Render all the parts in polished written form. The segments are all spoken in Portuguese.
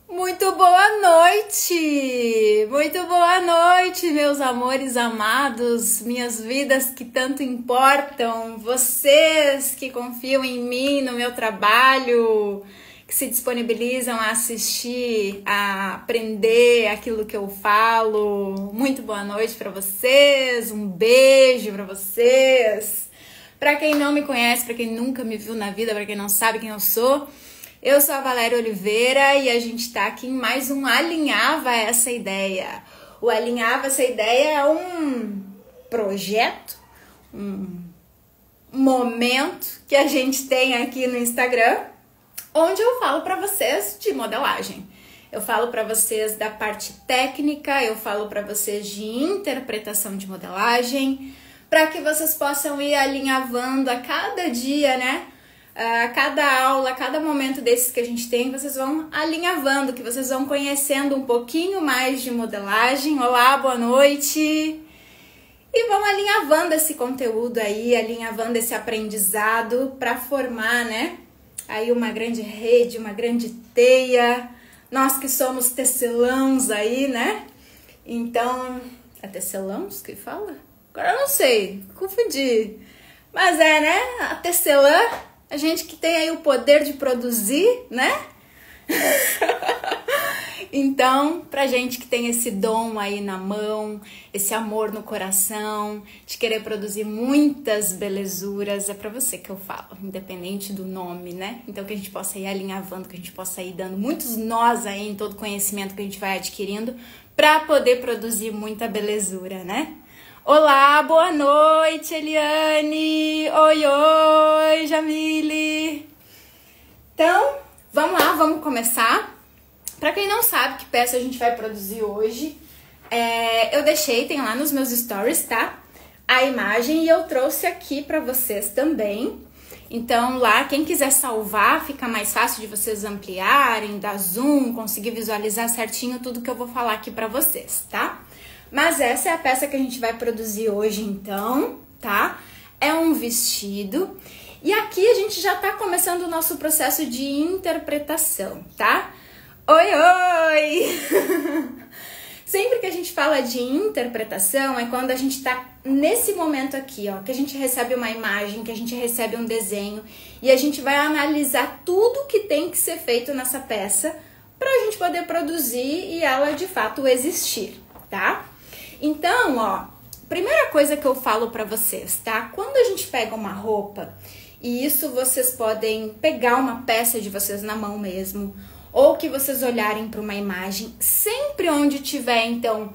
Muito boa noite! Muito boa noite, meus amores amados, minhas vidas que tanto importam, vocês que confiam em mim, no meu trabalho, que se disponibilizam a assistir, a aprender aquilo que eu falo. Muito boa noite para vocês, um beijo para vocês. Para quem não me conhece, para quem nunca me viu na vida, para quem não sabe quem eu sou a Valéria Oliveira e a gente tá aqui em mais um Alinhava Essa Ideia. O Alinhava Essa Ideia é um projeto, um momento que a gente tem aqui no Instagram, onde eu falo para vocês de modelagem. Eu falo para vocês da parte técnica, eu falo para vocês de interpretação de modelagem, para que vocês possam ir alinhavando a cada dia, né? A cada aula, a cada momento desses que a gente tem, vocês vão alinhavando, que vocês vão conhecendo um pouquinho mais de modelagem. Olá, boa noite! E vão alinhavando esse conteúdo aí, alinhavando esse aprendizado para formar, né? Aí uma grande rede, uma grande teia. Nós que somos tecelãos aí, né? Então, é tecelãos que fala? Agora eu não sei, confundi. Mas é, né? A tecelã... A gente que tem aí o poder de produzir, né? Então, pra gente que tem esse dom aí na mão, esse amor no coração, de querer produzir muitas belezuras, é pra você que eu falo, independente do nome, né? Então, que a gente possa ir alinhavando, que a gente possa ir dando muitos nós aí em todo o conhecimento que a gente vai adquirindo pra poder produzir muita belezura, né? Olá, boa noite, Eliane! Oi, oi, Jamile! Então, vamos lá, vamos começar. Pra quem não sabe que peça a gente vai produzir hoje, eu deixei, tem lá nos meus stories, tá? A imagem e eu trouxe aqui pra vocês também. Então, lá, quem quiser salvar, fica mais fácil de vocês ampliarem, dar zoom, conseguir visualizar certinho tudo que eu vou falar aqui pra vocês, tá? Mas essa é a peça que a gente vai produzir hoje, então, tá? É um vestido. E aqui a gente já tá começando o nosso processo de interpretação, tá? Oi, oi! Sempre que a gente fala de interpretação é quando a gente tá nesse momento aqui, ó, que a gente recebe uma imagem, que a gente recebe um desenho e a gente vai analisar tudo que tem que ser feito nessa peça pra gente poder produzir e ela de fato existir, tá? Então, ó, primeira coisa que eu falo pra vocês, tá? Quando a gente pega uma roupa, e isso vocês podem pegar uma peça de vocês na mão mesmo, ou que vocês olharem para uma imagem, sempre onde tiver, então,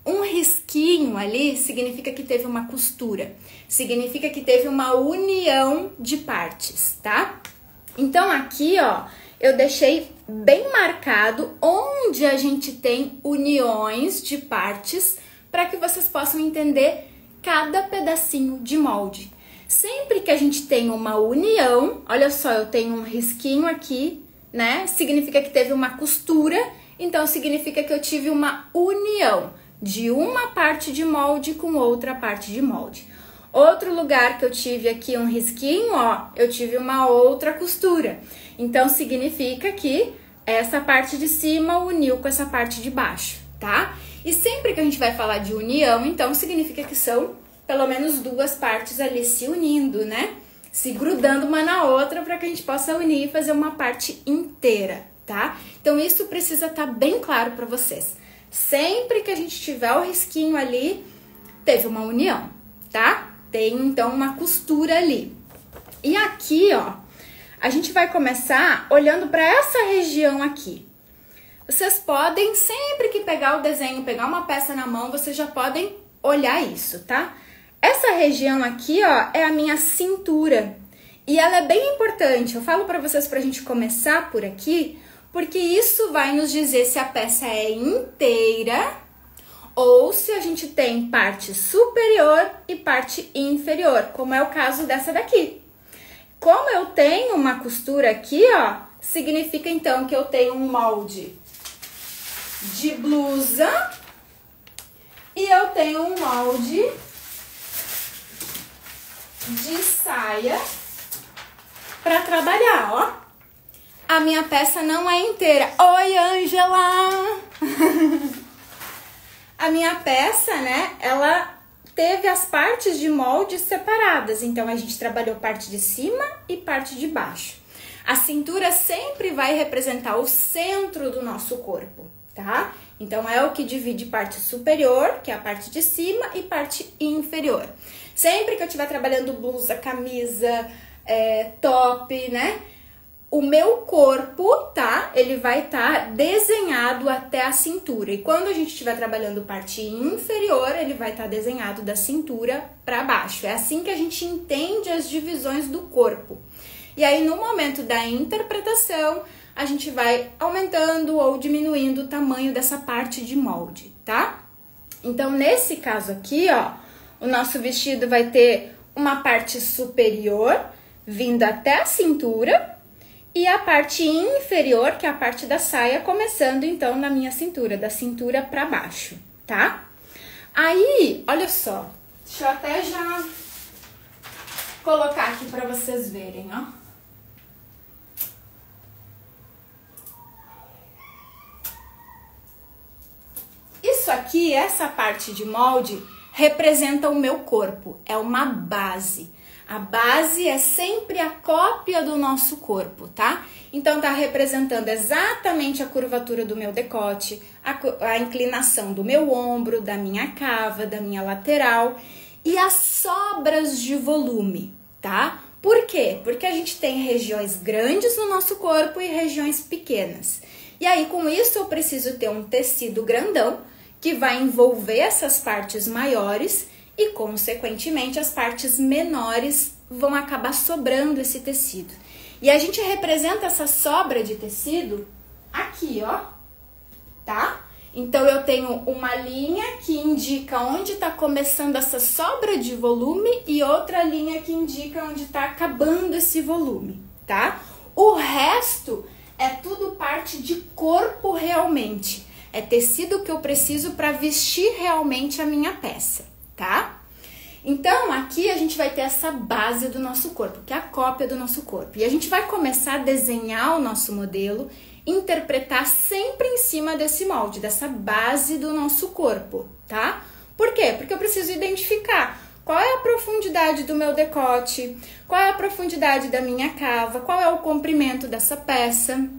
um risquinho ali, significa que teve uma costura, significa que teve uma união de partes, tá? Então, aqui, ó, eu deixei bem marcado onde a gente tem uniões de partes para que vocês possam entender cada pedacinho de molde. Sempre que a gente tem uma união, olha só, eu tenho um risquinho aqui, né? Significa que teve uma costura, então significa que eu tive uma união de uma parte de molde com outra parte de molde. Outro lugar que eu tive aqui um risquinho, ó, eu tive uma outra costura. Então significa que essa parte de cima uniu com essa parte de baixo, tá? E sempre que a gente vai falar de união, então significa que são pelo menos duas partes ali se unindo, né? Se grudando uma na outra para que a gente possa unir e fazer uma parte inteira, tá? Então isso precisa estar bem claro para vocês. Sempre que a gente tiver o risquinho ali, teve uma união, tá? Tem então uma costura ali. E aqui, ó, a gente vai começar olhando para essa região aqui. Vocês podem, sempre que pegar o desenho, pegar uma peça na mão, vocês já podem olhar isso, tá? Essa região aqui, ó, é a minha cintura. E ela é bem importante. Eu falo pra vocês pra gente começar por aqui, porque isso vai nos dizer se a peça é inteira ou se a gente tem parte superior e parte inferior, como é o caso dessa daqui. Como eu tenho uma costura aqui, ó, significa então que eu tenho um molde de blusa e eu tenho um molde de saia para trabalhar, ó. a minha peça não é inteira. Oi, Ângela! A minha peça, né, ela teve as partes de molde separadas. Então, a gente trabalhou parte de cima e parte de baixo. A cintura sempre vai representar o centro do nosso corpo, tá? Então, é o que divide parte superior, que é a parte de cima, e parte inferior. Sempre que eu estiver trabalhando blusa, camisa, top, né? O meu corpo, tá? Ele vai estar desenhado até a cintura. E quando a gente estiver trabalhando parte inferior, ele vai estar desenhado da cintura para baixo. É assim que a gente entende as divisões do corpo. E aí, no momento da interpretação, a gente vai aumentando ou diminuindo o tamanho dessa parte de molde, tá? Então, nesse caso aqui, ó, o nosso vestido vai ter uma parte superior vindo até a cintura, e a parte inferior, que é a parte da saia, começando então na minha cintura, da cintura para baixo, tá? Aí, olha só, deixa eu até já colocar aqui para vocês verem, ó. Isso aqui, essa parte de molde, representa o meu corpo, é uma base. A base é sempre a cópia do nosso corpo, tá? Então, tá representando exatamente a curvatura do meu decote, a inclinação do meu ombro, da minha cava, da minha lateral e as sobras de volume, tá? Por quê? Porque a gente tem regiões grandes no nosso corpo e regiões pequenas. E aí, com isso, eu preciso ter um tecido grandão que vai envolver essas partes maiores e, consequentemente, as partes menores vão acabar sobrando esse tecido. E a gente representa essa sobra de tecido aqui, ó, tá? Então, eu tenho uma linha que indica onde tá começando essa sobra de volume e outra linha que indica onde tá acabando esse volume, tá? O resto é tudo parte de corpo realmente. É tecido que eu preciso para vestir realmente a minha peça, tá? Então, aqui a gente vai ter essa base do nosso corpo, que é a cópia do nosso corpo. E a gente vai começar a desenhar o nosso modelo, interpretar sempre em cima desse molde, dessa base do nosso corpo, tá? Por quê? Porque eu preciso identificar qual é a profundidade do meu decote, qual é a profundidade da minha cava, qual é o comprimento dessa peça.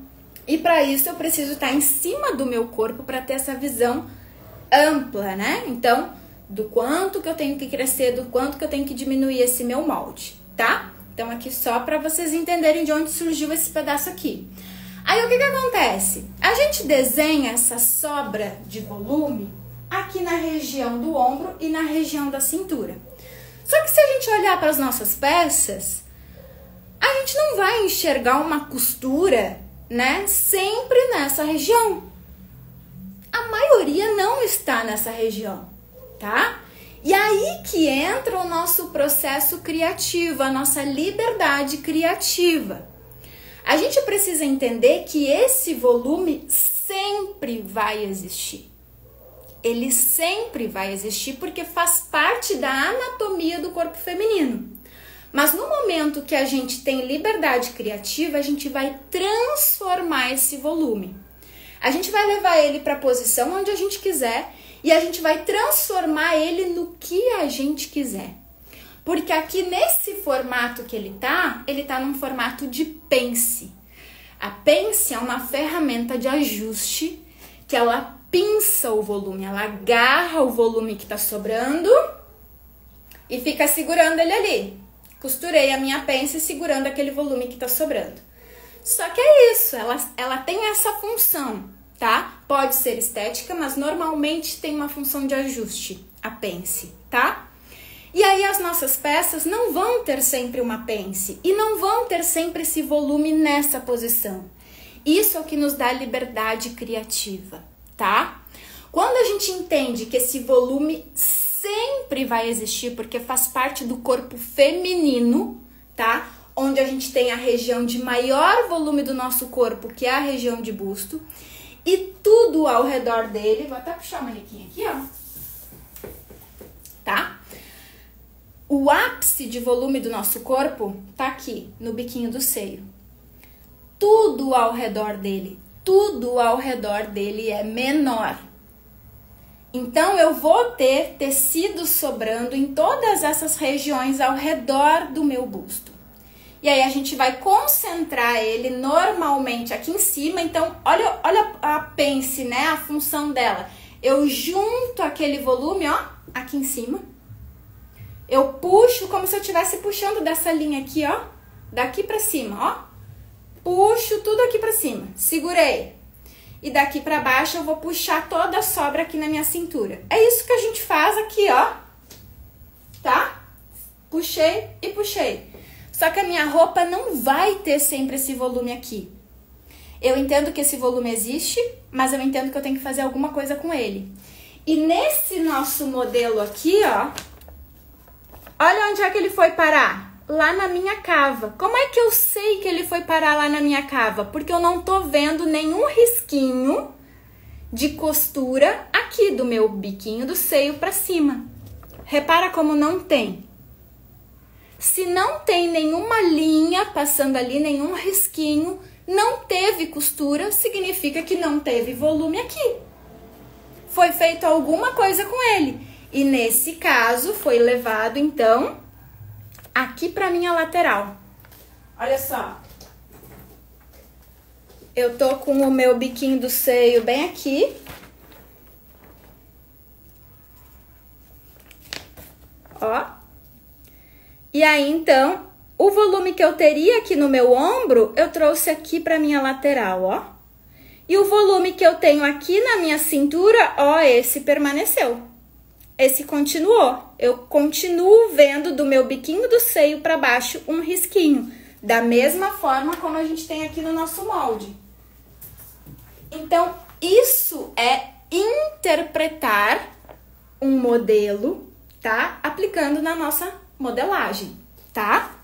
E para isso eu preciso estar em cima do meu corpo para ter essa visão ampla, né? Então, do quanto que eu tenho que crescer, do quanto que eu tenho que diminuir esse meu molde, tá? Então, aqui só para vocês entenderem de onde surgiu esse pedaço aqui. Aí, o que que acontece? A gente desenha essa sobra de volume aqui na região do ombro e na região da cintura. Só que se a gente olhar para as nossas peças, a gente não vai enxergar uma costura, né, sempre nessa região. A maioria não está nessa região, tá? E aí que entra o nosso processo criativo, a nossa liberdade criativa. A gente precisa entender que esse volume sempre vai existir. Ele sempre vai existir porque faz parte da anatomia do corpo feminino. Mas no momento que a gente tem liberdade criativa, a gente vai transformar esse volume. A gente vai levar ele para a posição onde a gente quiser e a gente vai transformar ele no que a gente quiser. Porque aqui nesse formato que ele tá num formato de pence. A pence é uma ferramenta de ajuste que ela pinça o volume, ela agarra o volume que tá sobrando e fica segurando ele ali. Costurei a minha pence segurando aquele volume que tá sobrando. Só que é isso, ela tem essa função, tá? Pode ser estética, mas normalmente tem uma função de ajuste, a pence, tá? E aí as nossas peças não vão ter sempre uma pence e não vão ter sempre esse volume nessa posição. Isso é o que nos dá liberdade criativa, tá? Quando a gente entende que esse volume sempre vai existir, porque faz parte do corpo feminino, tá? Onde a gente tem a região de maior volume do nosso corpo, que é a região de busto, e tudo ao redor dele, vou até puxar o manequim aqui, ó, tá? O ápice de volume do nosso corpo tá aqui, no biquinho do seio. tudo ao redor dele. Tudo ao redor dele é menor. Então, eu vou ter tecido sobrando em todas essas regiões ao redor do meu busto. E aí, a gente vai concentrar ele normalmente aqui em cima. Então, olha a pence, né? A função dela. Eu junto aquele volume, ó, aqui em cima. Eu puxo como se eu estivesse puxando dessa linha aqui, ó. Daqui pra cima, ó. Puxo tudo aqui pra cima. Segurei. E daqui pra baixo eu vou puxar toda a sobra aqui na minha cintura. É isso que a gente faz aqui, ó. Tá? Puxei e puxei. Só que a minha roupa não vai ter sempre esse volume aqui. Eu entendo que esse volume existe, mas eu entendo que eu tenho que fazer alguma coisa com ele. E nesse nosso modelo aqui, ó. Olha onde é que ele foi parar. Lá na minha cava. Como é que eu sei que ele foi parar lá na minha cava? Porque eu não tô vendo nenhum risquinho de costura aqui do meu biquinho do seio pra cima. Repara como não tem. Se não tem nenhuma linha passando ali, nenhum risquinho, não teve costura, significa que não teve volume aqui. Foi feito alguma coisa com ele. E nesse caso, foi levado, então, aqui pra minha lateral. Olha só. Eu tô com o meu biquinho do seio bem aqui. Ó. E aí, então, o volume que eu teria aqui no meu ombro, eu trouxe aqui pra minha lateral, ó. E o volume que eu tenho aqui na minha cintura, ó, esse permaneceu. Esse continuou. Eu continuo vendo do meu biquinho do seio pra baixo um risquinho. Da mesma forma como a gente tem aqui no nosso molde. Então, isso é interpretar um modelo, tá? Aplicando na nossa modelagem, tá?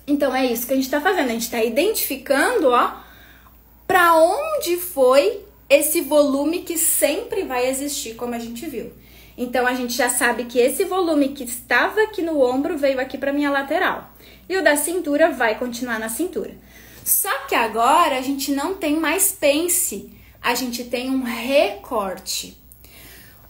Então, é isso que a gente tá fazendo. A gente tá identificando, ó, pra onde foi esse volume que sempre vai existir, como a gente viu. Então, a gente já sabe que esse volume que estava aqui no ombro veio aqui pra minha lateral. E o da cintura vai continuar na cintura. Só que agora a gente não tem mais pence, a gente tem um recorte.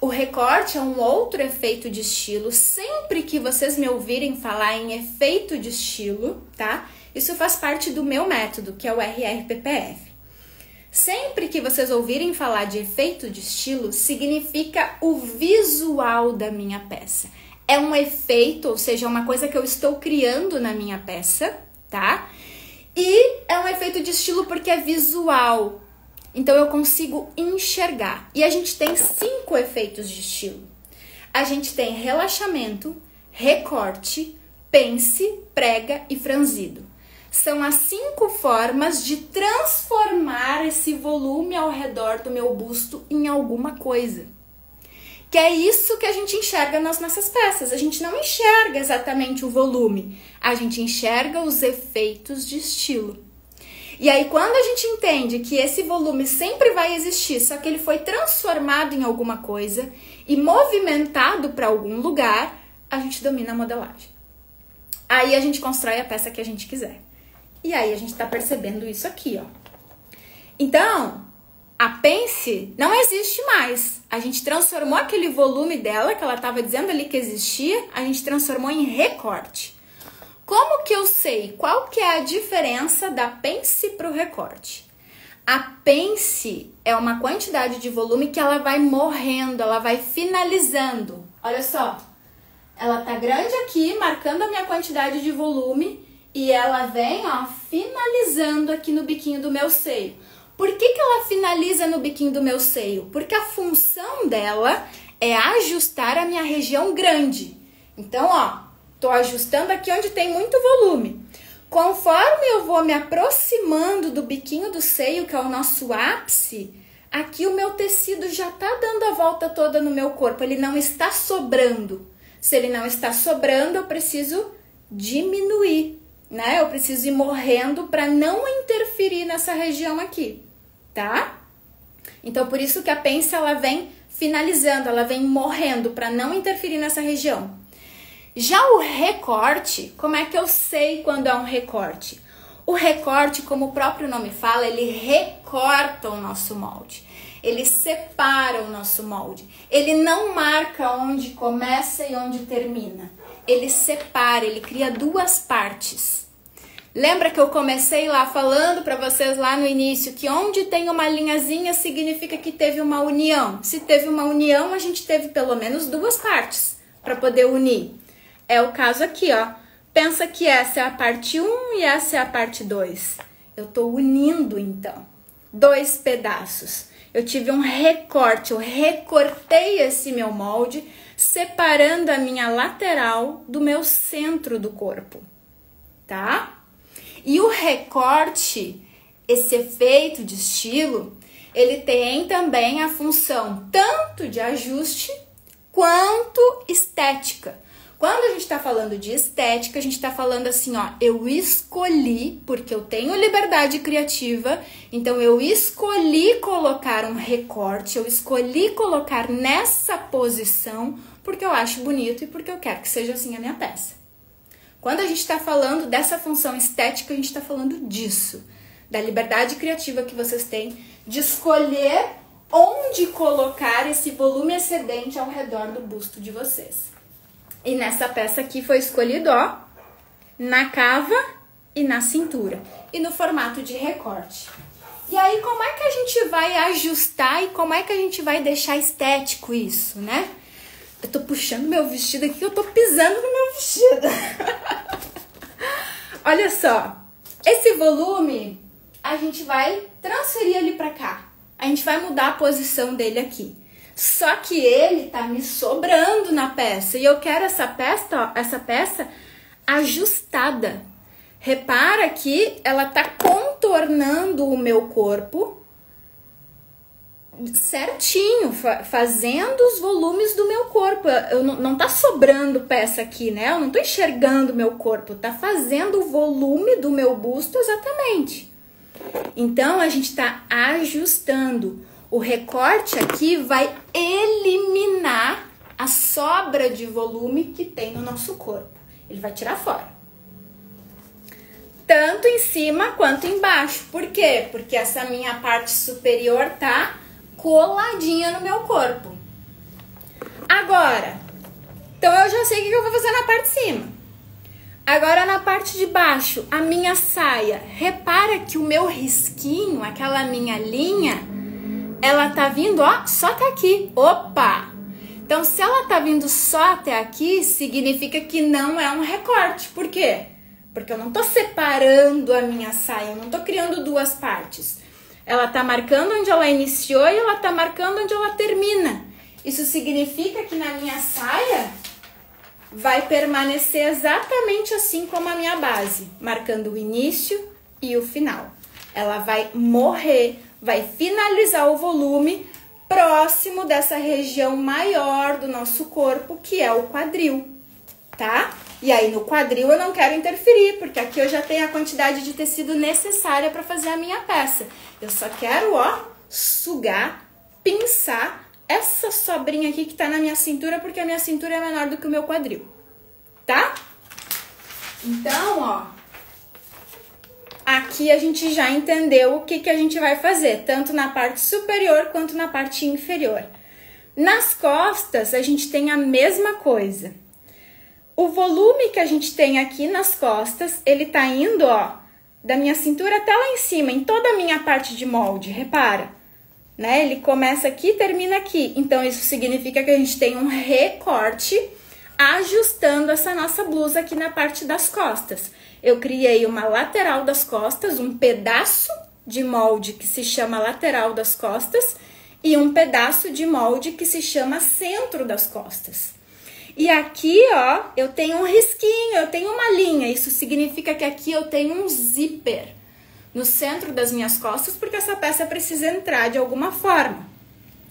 O recorte é um outro efeito de estilo. Sempre que vocês me ouvirem falar em efeito de estilo, tá? Isso faz parte do meu método, que é o RRPPF. Sempre que vocês ouvirem falar de efeito de estilo, significa o visual da minha peça. É um efeito, ou seja, uma coisa que eu estou criando na minha peça, tá? E é um efeito de estilo porque é visual. Então, eu consigo enxergar. E a gente tem 5 efeitos de estilo. A gente tem relaxamento, recorte, pence, prega e franzido. São as 5 formas de transformar esse volume ao redor do meu busto em alguma coisa. Que é isso que a gente enxerga nas nossas peças. A gente não enxerga exatamente o volume. A gente enxerga os efeitos de estilo. E aí, quando a gente entende que esse volume sempre vai existir, só que ele foi transformado em alguma coisa e movimentado para algum lugar, a gente domina a modelagem. Aí a gente constrói a peça que a gente quiser. E aí a gente tá percebendo isso aqui, ó. Então, a pence não existe mais. A gente transformou aquele volume dela, que ela tava dizendo ali que existia, a gente transformou em recorte. Como que eu sei qual que é a diferença da pence para o recorte? A pence é uma quantidade de volume que ela vai morrendo, ela vai finalizando. Olha só, ela tá grande aqui, marcando a minha quantidade de volume, e ela vem, ó, finalizando aqui no biquinho do meu seio. Por que ela finaliza no biquinho do meu seio? Porque a função dela é ajustar a minha região grande. Então, ó, tô ajustando aqui onde tem muito volume. Conforme eu vou me aproximando do biquinho do seio, que é o nosso ápice, aqui o meu tecido já tá dando a volta toda no meu corpo. Ele não está sobrando. Se ele não está sobrando, eu preciso diminuir, né? Eu preciso ir morrendo para não interferir nessa região aqui, tá? Então, por isso que a pence, ela vem finalizando, ela vem morrendo para não interferir nessa região. Já o recorte, como é que eu sei quando é um recorte? O O recorte, como o próprio nome fala, ele recorta o nosso molde. Ele separa o nosso molde. Ele não marca onde começa e onde termina. Ele separa, ele cria duas partes. Lembra que eu comecei lá falando para vocês lá no início que onde tem uma linhazinha significa que teve uma união. Se teve uma união, a gente teve pelo menos duas partes para poder unir. É o caso aqui, ó. Pensa que essa é a parte 1 e essa é a parte 2. Eu tô unindo, então, dois pedaços. Eu tive um recorte, eu recortei esse meu molde, separando a minha lateral do meu centro do corpo, tá? E o recorte, esse efeito de estilo, ele tem também a função tanto de ajuste quanto estética. Quando a gente tá falando de estética, a gente tá falando assim, ó, eu escolhi, porque eu tenho liberdade criativa, então eu escolhi colocar um recorte, eu escolhi colocar nessa posição, porque eu acho bonito e porque eu quero que seja assim a minha peça. Quando a gente tá falando dessa função estética, a gente tá falando disso, da liberdade criativa que vocês têm de escolher onde colocar esse volume excedente ao redor do busto de vocês. E nessa peça aqui foi escolhido, ó, na cava e na cintura. E no formato de recorte. E aí, como é que a gente vai ajustar e como é que a gente vai deixar estético isso, né? Eu tô puxando meu vestido aqui, eu tô pisando no meu vestido. Olha só, esse volume a gente vai transferir ele pra cá. A gente vai mudar a posição dele aqui. Só que ele tá me sobrando na peça e eu quero essa peça ajustada. Repara que ela tá contornando o meu corpo certinho, fazendo os volumes do meu corpo. Eu não tá sobrando peça aqui, né? Eu não tô enxergando o meu corpo, tá fazendo o volume do meu busto exatamente. Então a gente tá ajustando. O recorte aqui vai eliminar a sobra de volume que tem no nosso corpo. Ele vai tirar fora. Tanto em cima quanto embaixo. Por quê? Porque essa minha parte superior tá coladinha no meu corpo. Agora, então eu já sei o que eu vou fazer na parte de cima. Agora na parte de baixo, a minha saia. Repara que o meu risquinho, aquela minha linha, ela tá vindo, ó, só até aqui. Opa! Então, se ela tá vindo só até aqui, significa que não é um recorte. Por quê? Porque eu não tô separando a minha saia, eu não tô criando duas partes. Ela tá marcando onde ela iniciou e ela tá marcando onde ela termina. Isso significa que na minha saia vai permanecer exatamente assim como a minha base, marcando o início e o final. Ela vai morrer, vai finalizar o volume próximo dessa região maior do nosso corpo, que é o quadril, tá? E aí no quadril eu não quero interferir, porque aqui eu já tenho a quantidade de tecido necessária para fazer a minha peça. Eu só quero, ó, sugar, pinçar essa sobrinha aqui que tá na minha cintura, porque a minha cintura é menor do que o meu quadril, tá? Então, ó, aqui a gente já entendeu o que a gente vai fazer, tanto na parte superior quanto na parte inferior. Nas costas, a gente tem a mesma coisa. O volume que a gente tem aqui nas costas, ele tá indo, ó, da minha cintura até lá em cima, em toda a minha parte de molde, repara, né? Ele começa aqui e termina aqui. Então, isso significa que a gente tem um recorte ajustando essa nossa blusa aqui na parte das costas. Eu criei uma lateral das costas, um pedaço de molde que se chama lateral das costas e um pedaço de molde que se chama centro das costas. E aqui, ó, eu tenho um risquinho, eu tenho uma linha. Isso significa que aqui eu tenho um zíper no centro das minhas costas, porque essa peça precisa entrar de alguma forma.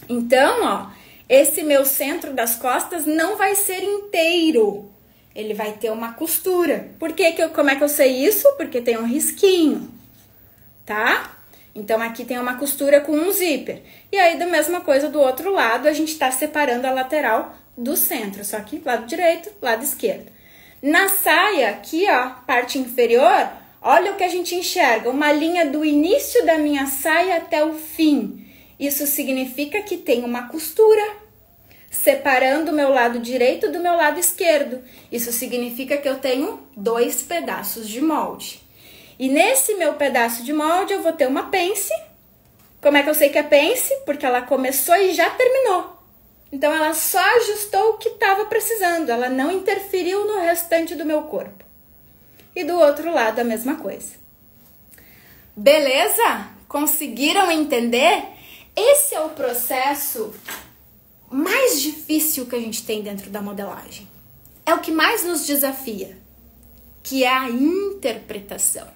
Então, ó, esse meu centro das costas não vai ser inteiro. Ele vai ter uma costura. Por que como é que eu sei isso? Porque tem um risquinho, tá? Então, aqui tem uma costura com um zíper. E aí, da mesma coisa do outro lado, a gente tá separando a lateral do centro. Só que lado direito, lado esquerdo. Na saia, aqui, ó, parte inferior, Olha o que a gente enxerga, uma linha do início da minha saia até o fim. Isso significa que tem uma costura separando o meu lado direito do meu lado esquerdo. Isso significa que eu tenho 2 pedaços de molde. E nesse meu pedaço de molde eu vou ter uma pence. Como é que eu sei que é pence? Porque ela começou e já terminou. Então ela só ajustou o que estava precisando, ela não interferiu no restante do meu corpo. E do outro lado a mesma coisa. Beleza? Conseguiram entender? Esse é o processo mais difícil que a gente tem dentro da modelagem. É o que mais nos desafia, que é a interpretação.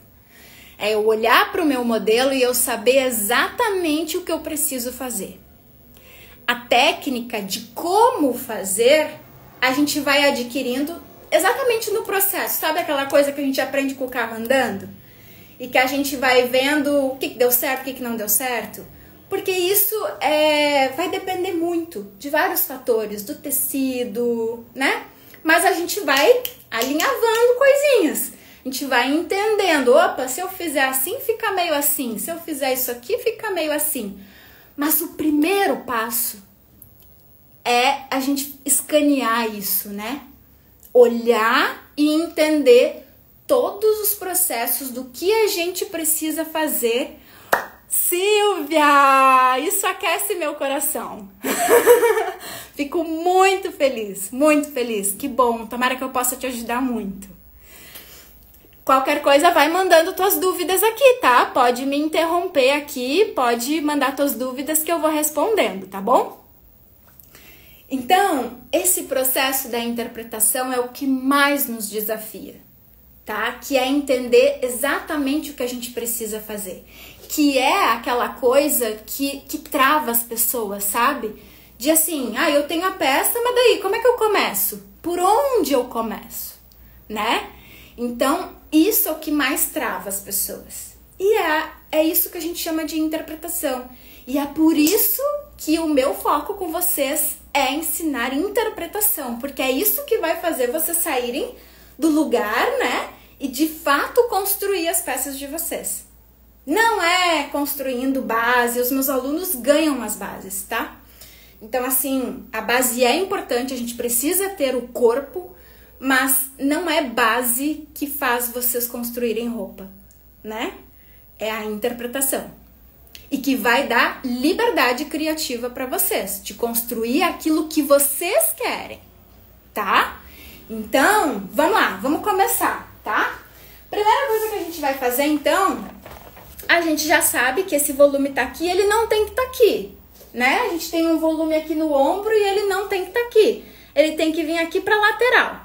É eu olhar para o meu modelo e eu saber exatamente o que eu preciso fazer. A técnica de como fazer, a gente vai adquirindo exatamente no processo. Sabe aquela coisa que a gente aprende com o carro andando? E que a gente vai vendo o que deu certo, o que não deu certo? Porque isso vai depender muito de vários fatores, do tecido, né? Mas a gente vai alinhavando coisinhas. A gente vai entendendo, opa, se eu fizer assim, fica meio assim. Se eu fizer isso aqui, fica meio assim. Mas o primeiro passo é a gente escanear isso, né? Olhar e entender todos os processos do que a gente precisa fazer. Silvia, isso aquece meu coração. Fico muito feliz, muito feliz. Que bom, tomara que eu possa te ajudar muito. Qualquer coisa vai mandando tuas dúvidas aqui, tá? Pode me interromper aqui, pode mandar tuas dúvidas que eu vou respondendo, tá bom? Então, esse processo da interpretação é o que mais nos desafia, tá? Que é entender exatamente o que a gente precisa fazer. Que é aquela coisa que trava as pessoas, sabe? De assim, eu tenho a peça, mas daí, como é que eu começo? Por onde eu começo? Né? Então, isso é o que mais trava as pessoas. E é isso que a gente chama de interpretação. E é por isso que o meu foco com vocês é ensinar interpretação. Porque é isso que vai fazer vocês saírem do lugar, né? E de fato construir as peças de vocês. Não é construindo base, os meus alunos ganham as bases, tá? Então, assim, a base é importante, a gente precisa ter o corpo, mas não é base que faz vocês construírem roupa, né? É a interpretação. E que vai dar liberdade criativa para vocês, de construir aquilo que vocês querem, tá? Então, vamos lá, vamos começar, tá? Primeira coisa que a gente vai fazer, então, a gente já sabe que esse volume tá aqui, ele não tem que estar aqui, né? A gente tem um volume aqui no ombro e ele não tem que estar aqui. Ele tem que vir aqui para lateral.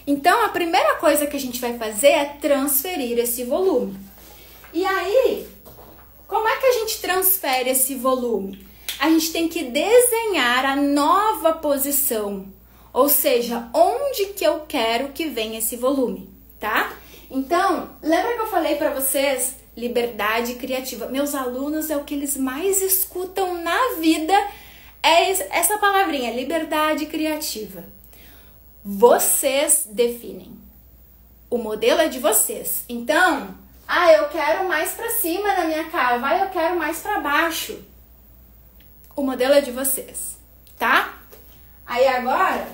Então, a primeira coisa que a gente vai fazer é transferir esse volume. E aí, como é que a gente transfere esse volume? A gente tem que desenhar a nova posição, ou seja, onde que eu quero que venha esse volume, tá? Então, lembra que eu falei para vocês liberdade criativa? Meus alunos é o que eles mais escutam na vida, é essa palavrinha, liberdade criativa. Vocês definem. O modelo é de vocês. Então, eu quero mais pra cima na minha cava, eu quero mais pra baixo. O modelo é de vocês, tá? Aí agora,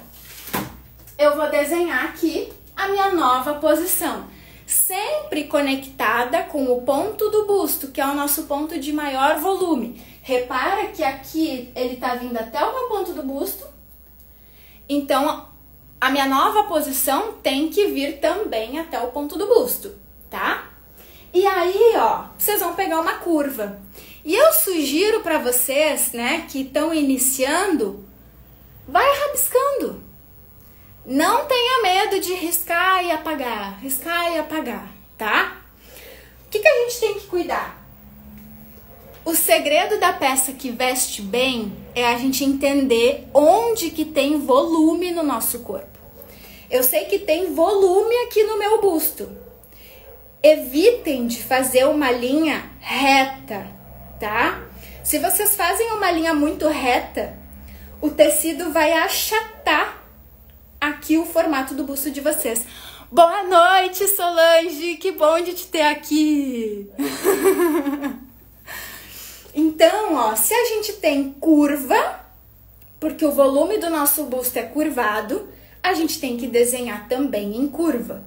eu vou desenhar aqui a minha nova posição. Sempre conectada com o ponto do busto, que é o nosso ponto de maior volume. Repara que aqui ele tá vindo até o meu ponto do busto. Então, a minha nova posição tem que vir também até o ponto do busto, tá? E aí, vocês vão pegar uma curva. E eu sugiro para vocês, né, que estão iniciando, vai rabiscando. Não tenha medo de riscar e apagar, tá? O que a gente tem que cuidar? O segredo da peça que veste bem é a gente entender onde que tem volume no nosso corpo. Eu sei que tem volume aqui no meu busto. Evitem de fazer uma linha reta, tá? Se vocês fazem uma linha muito reta, o tecido vai achatar aqui o formato do busto de vocês. Boa noite, Solange! Que bom de te ter aqui! Então, ó, se a gente tem curva, porque o volume do nosso busto é curvado, a gente tem que desenhar também em curva.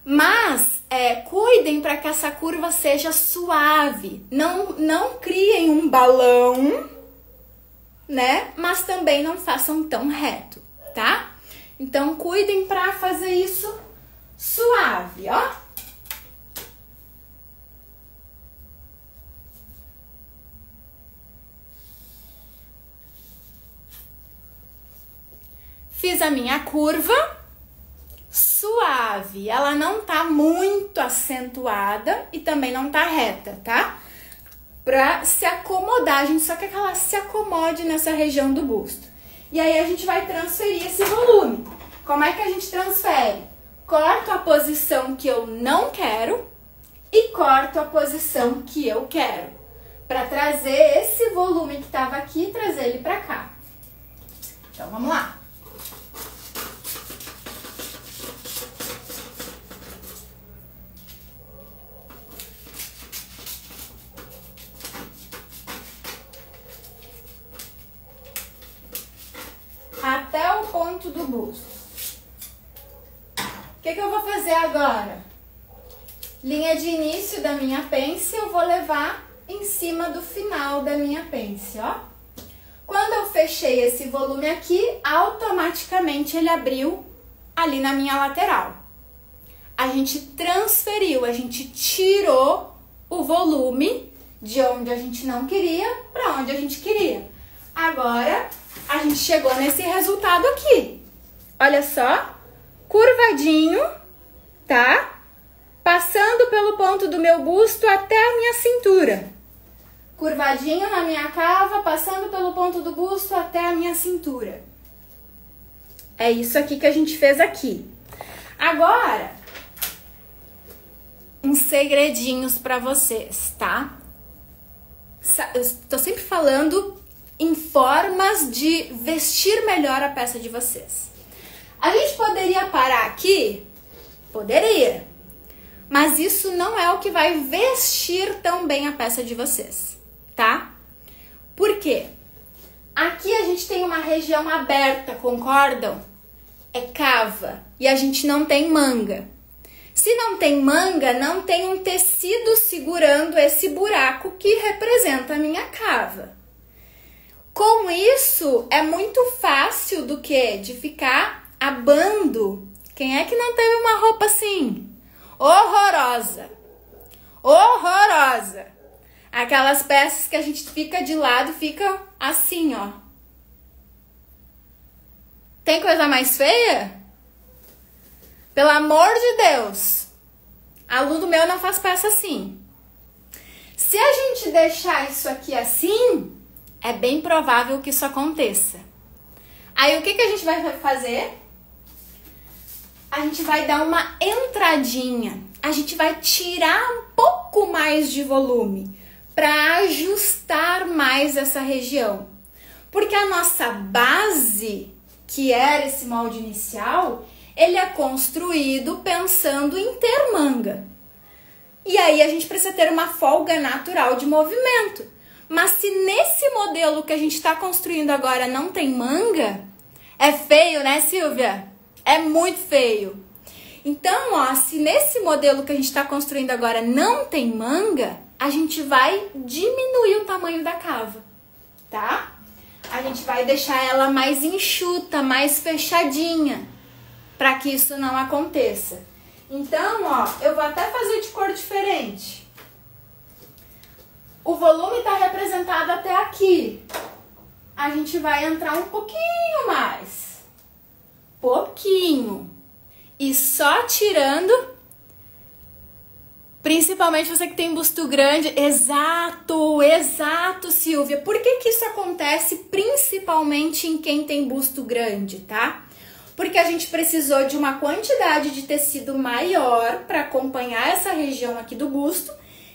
Mas cuidem para que essa curva seja suave. Não criem um balão, né? Mas também não façam tão reto, tá? Então, cuidem para fazer isso suave, ó. Fiz a minha curva suave. Ela não tá muito acentuada e também não tá reta, tá? Pra se acomodar, a gente só quer que ela se acomode nessa região do busto. E aí a gente vai transferir esse volume. Como é que a gente transfere? Corto a posição que eu não quero e corto a posição que eu quero. Pra trazer esse volume que tava aqui e trazer ele pra cá. Então vamos lá. Até o ponto do busto. O que eu vou fazer agora? Linha de início da minha pence, eu vou levar em cima do final da minha pence, ó. Quando eu fechei esse volume aqui, automaticamente ele abriu ali na minha lateral. A gente transferiu, a gente tirou o volume de onde a gente não queria para onde a gente queria. Agora, a gente chegou nesse resultado aqui. Olha só, curvadinho, tá? Passando pelo ponto do meu busto até a minha cintura. Curvadinho na minha cava, passando pelo ponto do busto até a minha cintura. É isso aqui que a gente fez aqui. Agora, uns segredinhos pra vocês, tá? Eu tô sempre falando em formas de vestir melhor a peça de vocês. A gente poderia parar aqui? Poderia. Mas isso não é o que vai vestir tão bem a peça de vocês, tá? Por quê? Aqui a gente tem uma região aberta, concordam? É cava e a gente não tem manga. Se não tem manga, não tem um tecido segurando esse buraco que representa a minha cava. Com isso, é muito fácil do que? De ficar abando. Quem é que não teve uma roupa assim? Horrorosa. Horrorosa. Aquelas peças que a gente fica de lado, fica assim, ó. Tem coisa mais feia? Pelo amor de Deus. Aluno meu não faz peça assim. Se a gente deixar isso aqui assim, é bem provável que isso aconteça. Aí o que a gente vai fazer? A gente vai dar uma entradinha. A gente vai tirar um pouco mais de volume para ajustar mais essa região. Porque a nossa base, que era esse molde inicial, ele é construído pensando em ter manga. E aí a gente precisa ter uma folga natural de movimento. Mas se nesse modelo que a gente está construindo agora não tem manga, é feio, né, Silvia? É muito feio. Então, ó, se nesse modelo que a gente está construindo agora não tem manga, a gente vai diminuir o tamanho da cava, tá? A gente vai deixar ela mais enxuta, mais fechadinha, para que isso não aconteça. Então, ó, eu vou até fazer de cor diferente. O volume está representado até aqui. A gente vai entrar um pouquinho mais. Pouquinho. E só tirando, principalmente você que tem busto grande. Exato, exato, Silvia. Por que isso acontece principalmente em quem tem busto grande, tá? Porque a gente precisou de uma quantidade de tecido maior para acompanhar essa região aqui do busto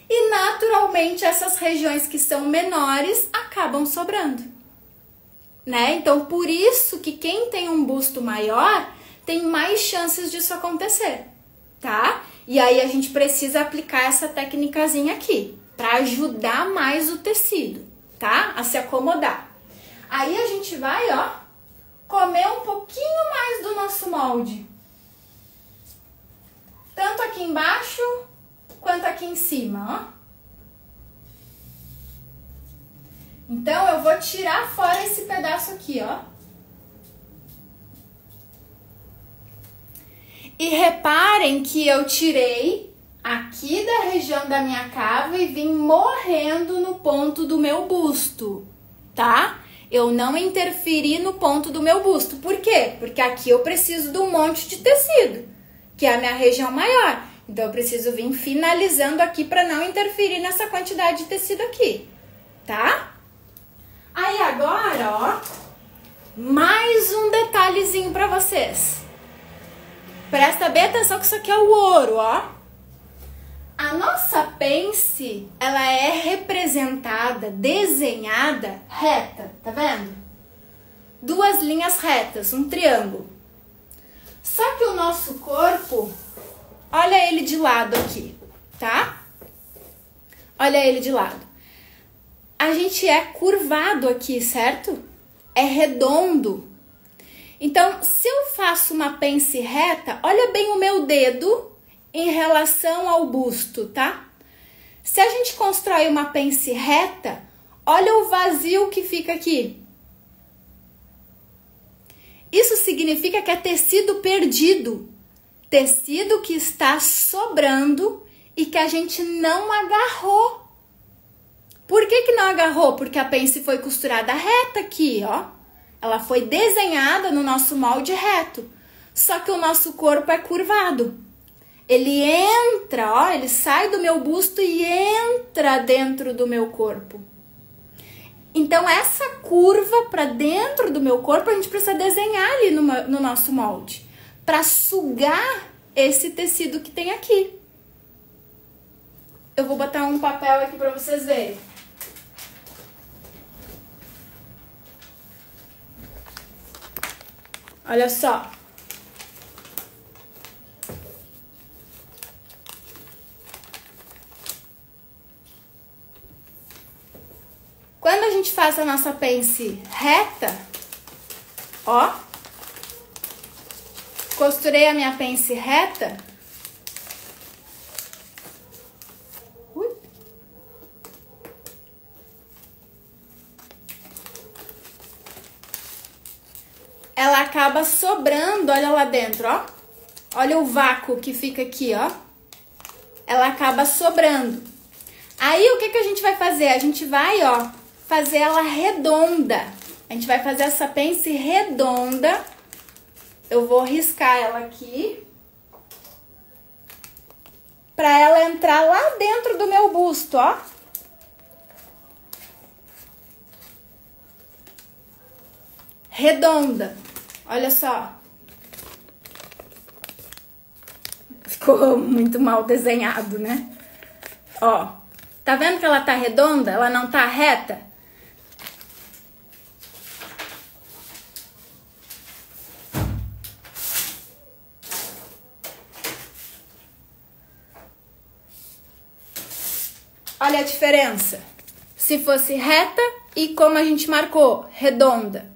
e naturalmente essas regiões que são menores acabam sobrando, né? Então, por isso que quem tem um busto maior tem mais chances disso acontecer, tá? E aí a gente precisa aplicar essa técnicazinha aqui, para ajudar mais o tecido, tá? A se acomodar. Aí a gente vai, ó, comer um pouquinho mais do nosso molde. Tanto aqui embaixo, quanto aqui em cima, ó. Então, eu vou tirar fora esse pedaço aqui, ó. E reparem que eu tirei aqui da região da minha cava e vim morrendo no ponto do meu busto, tá? Eu não interferi no ponto do meu busto. Por quê? Porque aqui eu preciso de um monte de tecido, que é a minha região maior. Então, eu preciso vir finalizando aqui para não interferir nessa quantidade de tecido aqui, tá? Aí agora, ó, mais um detalhezinho para vocês. Presta bem atenção que isso aqui é o ouro, ó. A nossa pence, ela é representada, desenhada reta, tá vendo? Duas linhas retas, um triângulo. Só que o nosso corpo, olha ele de lado aqui, tá? Olha ele de lado. A gente é curvado aqui, certo? É redondo. Então, se eu faço uma pence reta, olha bem o meu dedo em relação ao busto, tá? Se a gente constrói uma pence reta, olha o vazio que fica aqui. Isso significa que é tecido perdido. Tecido que está sobrando e que a gente não agarrou. Por que não agarrou? Porque a pence foi costurada reta aqui, ó. Ela foi desenhada no nosso molde reto. Só que o nosso corpo é curvado. Ele entra, ó, ele sai do meu busto e entra dentro do meu corpo. Então, essa curva para dentro do meu corpo, a gente precisa desenhar ali no nosso molde. Para sugar esse tecido que tem aqui. Eu vou botar um papel aqui para vocês verem. Olha só. Quando a gente faz a nossa pence reta, ó, costurei a minha pence reta. Ela acaba sobrando, olha lá dentro, ó. Olha o vácuo que fica aqui, ó. Ela acaba sobrando. Aí, o que que a gente vai fazer? A gente vai, ó, fazer ela redonda. A gente vai fazer essa pence redonda. Eu vou riscar ela aqui. Pra ela entrar lá dentro do meu busto, ó. Redonda. Olha só. Ficou muito mal desenhado, né? Ó. Tá vendo que ela tá redonda? Ela não tá reta? Olha a diferença. Se fosse reta e como a gente marcou, redonda.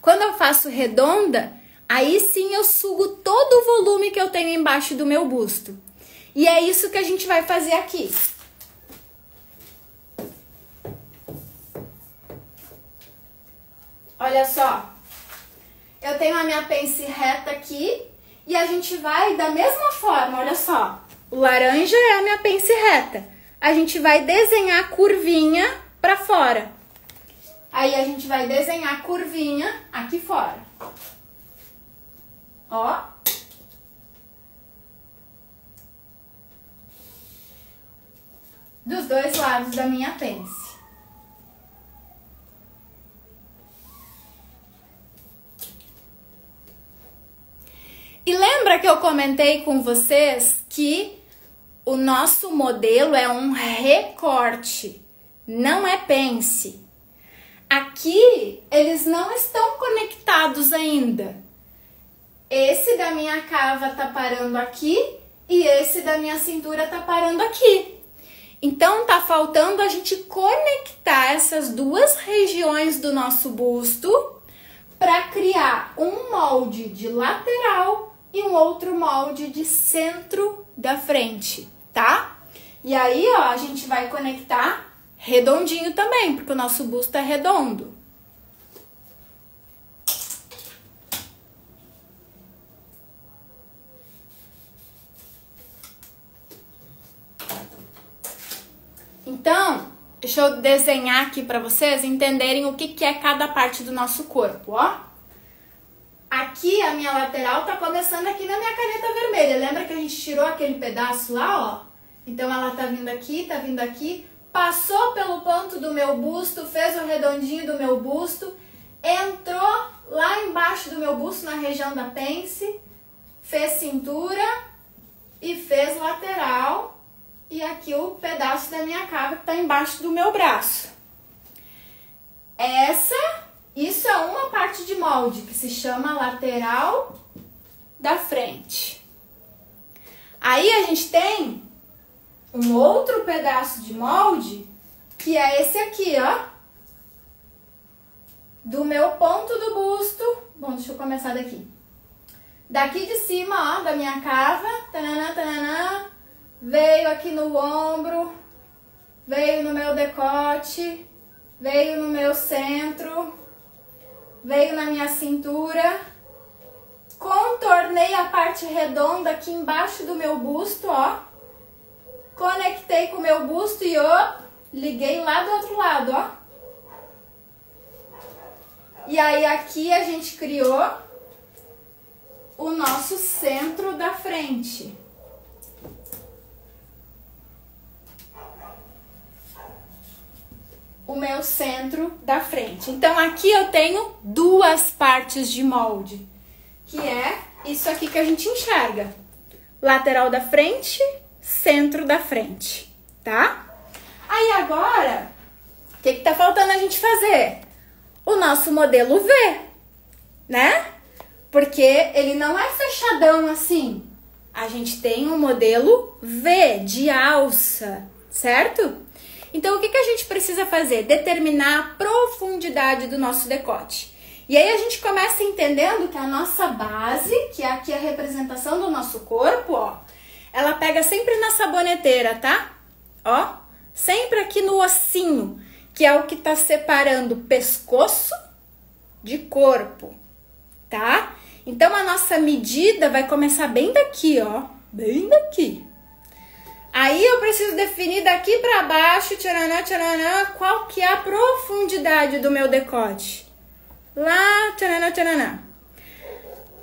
Quando eu faço redonda, aí sim eu sugo todo o volume que eu tenho embaixo do meu busto. E é isso que a gente vai fazer aqui. Olha só. Eu tenho a minha pence reta aqui e a gente vai da mesma forma, olha só. O laranja é a minha pence reta. A gente vai desenhar a curvinha pra fora. Aí a gente vai desenhar a curvinha aqui fora. Ó. Dos dois lados da minha pence. E lembra que eu comentei com vocês que o nosso modelo é um recorte, não é pence. Aqui, eles não estão conectados ainda. esse da minha cava tá parando aqui e esse da minha cintura tá parando aqui. Então, tá faltando a gente conectar essas duas regiões do nosso busto para criar um molde de lateral e um outro molde de centro da frente, tá? E aí, ó, a gente vai conectar redondinho também, porque o nosso busto é redondo. Então, deixa eu desenhar aqui para vocês entenderem o que é cada parte do nosso corpo, ó. Aqui a minha lateral tá começando aqui na minha caneta vermelha. Lembra que a gente tirou aquele pedaço lá, ó? Então ela tá vindo aqui, passou pelo ponto do meu busto, fez o redondinho do meu busto, entrou lá embaixo do meu busto, na região da pence, fez cintura e fez lateral. E aqui o pedaço da minha cava que tá embaixo do meu braço. Isso é uma parte de molde que se chama lateral da frente. Aí a gente tem um outro pedaço de molde, que é esse aqui, ó. Do meu ponto do busto. Bom, deixa eu começar daqui. Daqui de cima, ó, da minha cava. Tananã, tananã. Veio aqui no ombro. Veio no meu decote. Veio no meu centro. Veio na minha cintura. Contornei a parte redonda aqui embaixo do meu busto, ó. Conectei com o meu busto e ó, liguei lá do outro lado, ó. E aí aqui a gente criou o nosso centro da frente. O meu centro da frente. Então aqui eu tenho duas partes de molde, que é isso aqui que a gente enxerga. Lateral da frente, centro da frente, tá? Aí agora, o que tá faltando a gente fazer? O nosso modelo V, né? Porque ele não é fechadão assim. A gente tem um modelo V, de alça, certo? Então, o que a gente precisa fazer? Determinar a profundidade do nosso decote. E aí a gente começa entendendo que a nossa base, que é aqui a representação do nosso corpo, ó, ela pega sempre na saboneteira, tá? Ó, sempre aqui no ossinho, que é o que tá separando pescoço de corpo, tá? Então, a nossa medida vai começar bem daqui, ó, bem daqui. Aí eu preciso definir daqui pra baixo, tcharanã, tcharanã, qual que é a profundidade do meu decote. Lá, tcharanã, tcharanã.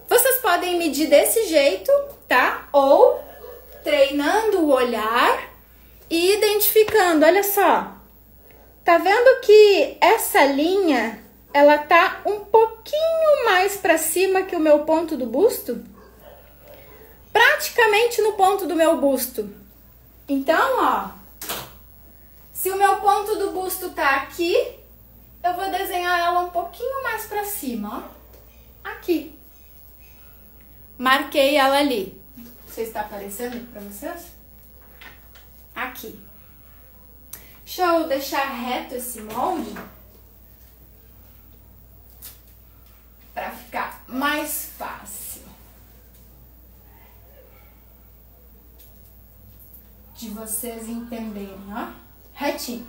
Vocês podem medir desse jeito, tá? Ou treinando o olhar e identificando, olha só. Tá vendo que essa linha, ela tá um pouquinho mais pra cima que o meu ponto do busto? Praticamente no ponto do meu busto. Então, ó, se o meu ponto do busto tá aqui, eu vou desenhar ela um pouquinho mais pra cima, ó. Aqui. Marquei ela ali. Não sei se tá aparecendo pra vocês. Aqui. Deixa eu deixar reto esse molde pra ficar mais fácil de vocês entenderem, ó. Retinho.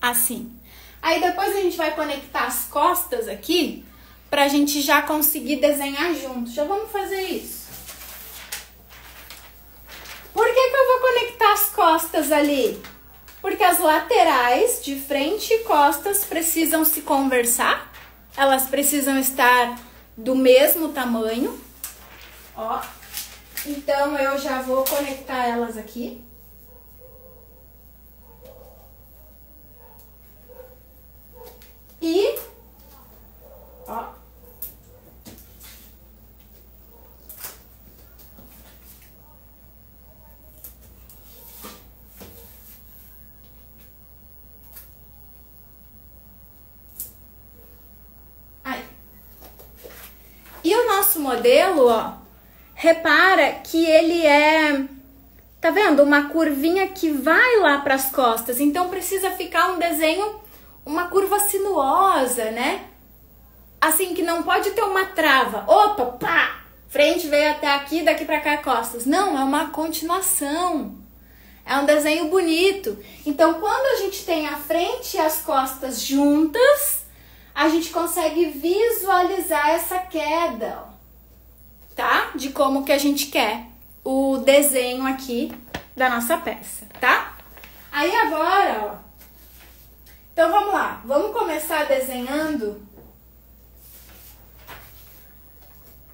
Assim. Aí depois a gente vai conectar as costas aqui pra gente já conseguir desenhar junto. Já vamos fazer isso. Por que eu vou conectar as costas ali? Porque as laterais, de frente e costas, precisam se conversar. Elas precisam estar do mesmo tamanho. Ó. Então, eu já vou conectar elas aqui. E, ó. Aí. E nosso modelo, ó, repara que ele tá vendo? Uma curvinha que vai lá para as costas. Então precisa ficar um desenho, uma curva sinuosa, né? Assim, que não pode ter uma trava. Opa, pá! Frente veio até aqui, daqui para cá costas. Não, é uma continuação. É um desenho bonito. Então, quando a gente tem a frente e as costas juntas, a gente consegue visualizar essa queda, ó, tá? De como que a gente quer o desenho aqui da nossa peça, tá? Aí agora, ó, então vamos lá, vamos começar desenhando.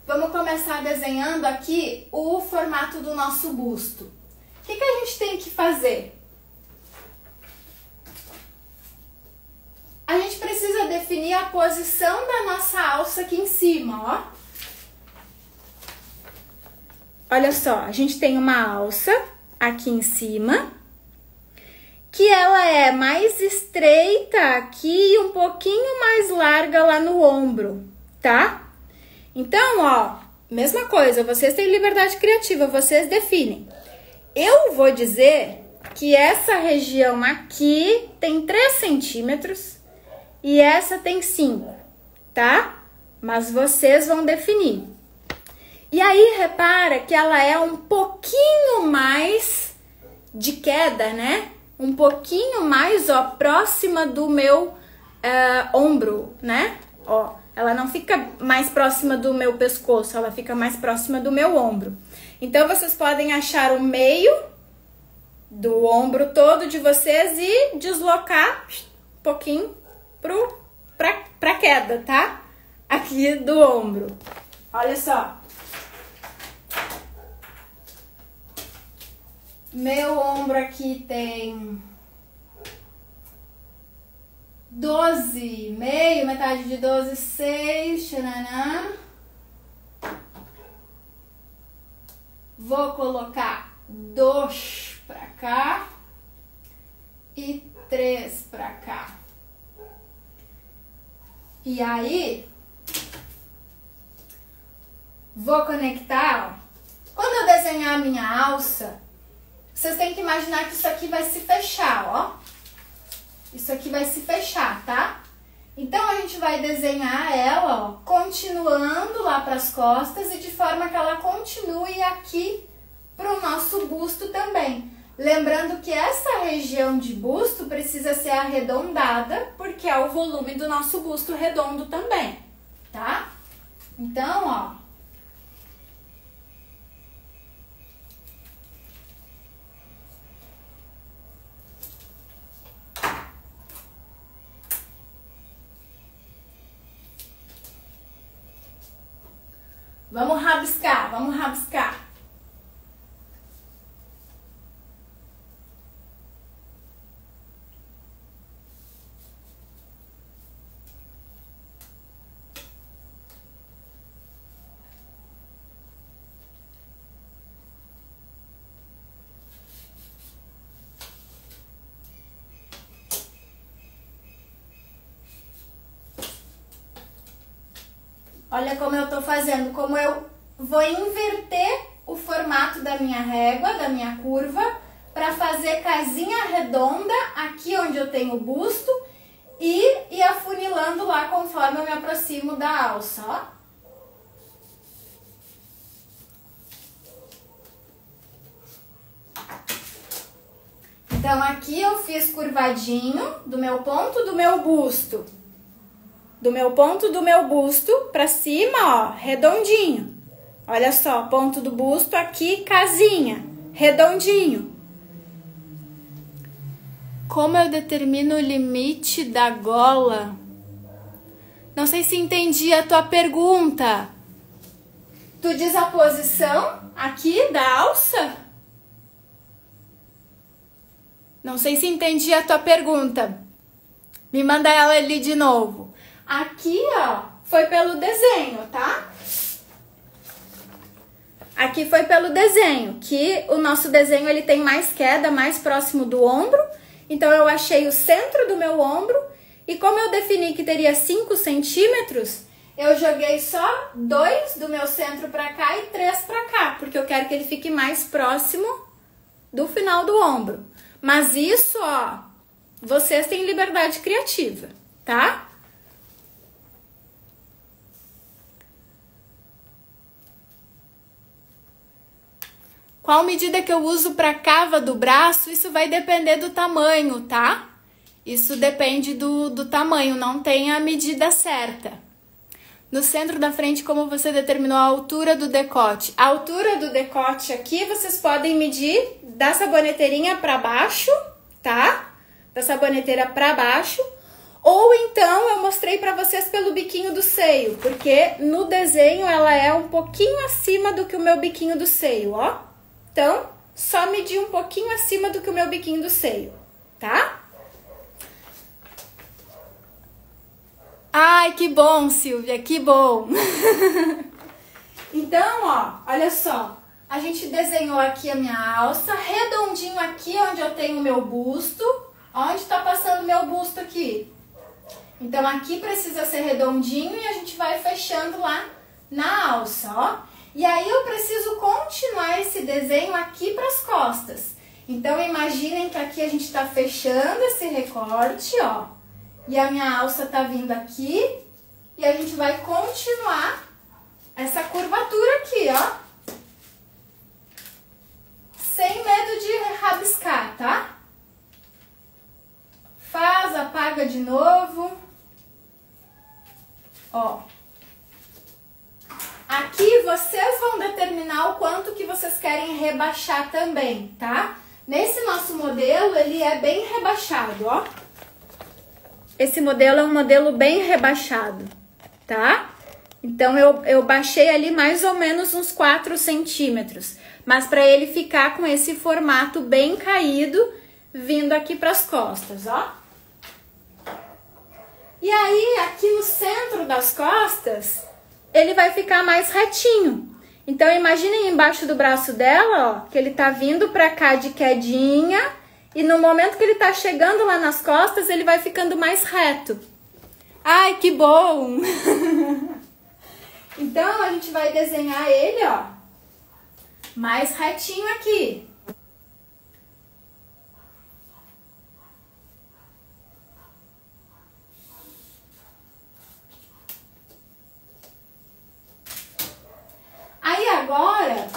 Vamos começar desenhando aqui o formato do nosso busto. O que a gente tem que fazer? A gente precisa definir a posição da nossa alça aqui em cima, ó. Olha só, a gente tem uma alça aqui em cima, que ela é mais estreita aqui e um pouquinho mais larga lá no ombro, tá? Então, ó, mesma coisa, vocês têm liberdade criativa, vocês definem. Eu vou dizer que essa região aqui tem 3 centímetros e essa tem 5, tá? Mas vocês vão definir. E aí, repara que ela é um pouquinho mais de queda, né? Um pouquinho mais, ó, próxima do meu ombro, né? Ó, ela não fica mais próxima do meu pescoço, ela fica mais próxima do meu ombro. Então, vocês podem achar o meio do ombro todo de vocês e deslocar um pouquinho pra queda, tá? Aqui do ombro. Olha só. Meu ombro aqui tem 12,5, metade de 12, 6, tchananã. Vou colocar 2 pra cá e 3 pra cá. E aí, vou conectar, ó. Quando eu desenhar a minha alça, vocês têm que imaginar que isso aqui vai se fechar, ó. Isso aqui vai se fechar, tá? Então, a gente vai desenhar ela, ó, continuando lá para as costas e de forma que ela continue aqui pro nosso busto também. Lembrando que essa região de busto precisa ser arredondada, porque é o volume do nosso busto redondo também, tá? Então, ó. Vamos rabiscar, vamos rabiscar. Olha como eu tô fazendo, como eu vou inverter o formato da minha régua, da minha curva, para fazer casinha redonda aqui onde eu tenho o busto e ir afunilando lá conforme eu me aproximo da alça, ó. Então, aqui eu fiz curvadinho do meu ponto do meu busto. Do meu ponto do meu busto pra cima, ó, redondinho. Olha só, ponto do busto aqui, casinha, redondinho. Como eu determino o limite da gola? Não sei se entendi a tua pergunta. Tu diz a posição aqui da alça? Não sei se entendi a tua pergunta. Me manda ela ali de novo. Aqui, ó, foi pelo desenho, tá? Aqui foi pelo desenho, que o nosso desenho ele tem mais queda, mais próximo do ombro. Então, eu achei o centro do meu ombro e como eu defini que teria 5 centímetros, eu joguei só 2 do meu centro pra cá e 3 pra cá, porque eu quero que ele fique mais próximo do final do ombro. Mas isso, ó, vocês têm liberdade criativa, tá? Qual medida que eu uso para cava do braço? Isso vai depender do tamanho, tá? Isso depende do tamanho, não tem a medida certa. No centro da frente, como você determinou a altura do decote? A altura do decote aqui, vocês podem medir da saboneteirinha para baixo, tá? Da saboneteira para baixo. Ou então, eu mostrei para vocês pelo biquinho do seio, porque no desenho ela é um pouquinho acima do que o meu biquinho do seio, ó. Então, só medir um pouquinho acima do que o meu biquinho do seio, tá? Ai, que bom, Silvia, que bom! Então, ó, olha só. A gente desenhou aqui a minha alça, redondinho aqui onde eu tenho o meu busto. Onde tá passando o meu busto aqui? Então, aqui precisa ser redondinho e a gente vai fechando lá na alça, ó. E aí eu preciso continuar esse desenho aqui para as costas. Então, imaginem que aqui a gente está fechando esse recorte, ó. E a minha alça tá vindo aqui. E a gente vai continuar essa curvatura aqui, ó. Sem medo de rabiscar, tá? Faz, apaga de novo. Ó. Aqui vocês vão determinar o quanto que vocês querem rebaixar também, tá? Nesse nosso modelo, ele é bem rebaixado, ó. Esse modelo é um modelo bem rebaixado, tá? Então, eu baixei ali mais ou menos uns 4 centímetros. Mas para ele ficar com esse formato bem caído, vindo aqui para as costas, ó. E aí, aqui no centro das costas, ele vai ficar mais retinho. Então, imaginem embaixo do braço dela, ó, que ele tá vindo pra cá de quedinha. E no momento que ele tá chegando lá nas costas, ele vai ficando mais reto. Ai, que bom! Então, a gente vai desenhar ele, ó, mais retinho aqui. Aí agora,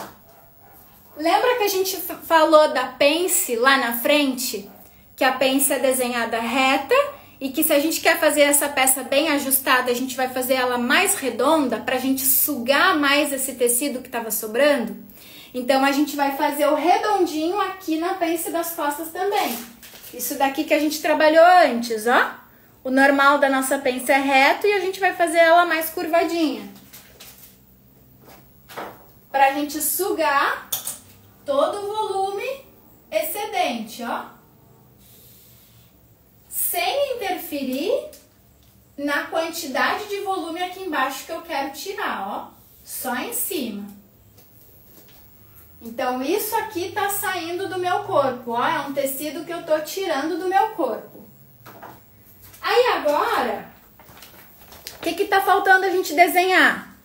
lembra que a gente falou da pence lá na frente? Que a pence é desenhada reta e que se a gente quer fazer essa peça bem ajustada, a gente vai fazer ela mais redonda pra gente sugar mais esse tecido que tava sobrando. Então, a gente vai fazer o redondinho aqui na pence das costas também. Isso daqui que a gente trabalhou antes, ó. O normal da nossa pence é reto e a gente vai fazer ela mais curvadinha. Pra gente sugar todo o volume excedente, ó. Sem interferir na quantidade de volume aqui embaixo que eu quero tirar, ó. Só em cima. Então, isso aqui tá saindo do meu corpo, ó. É um tecido que eu tô tirando do meu corpo. Aí, agora, o que que tá faltando a gente desenhar?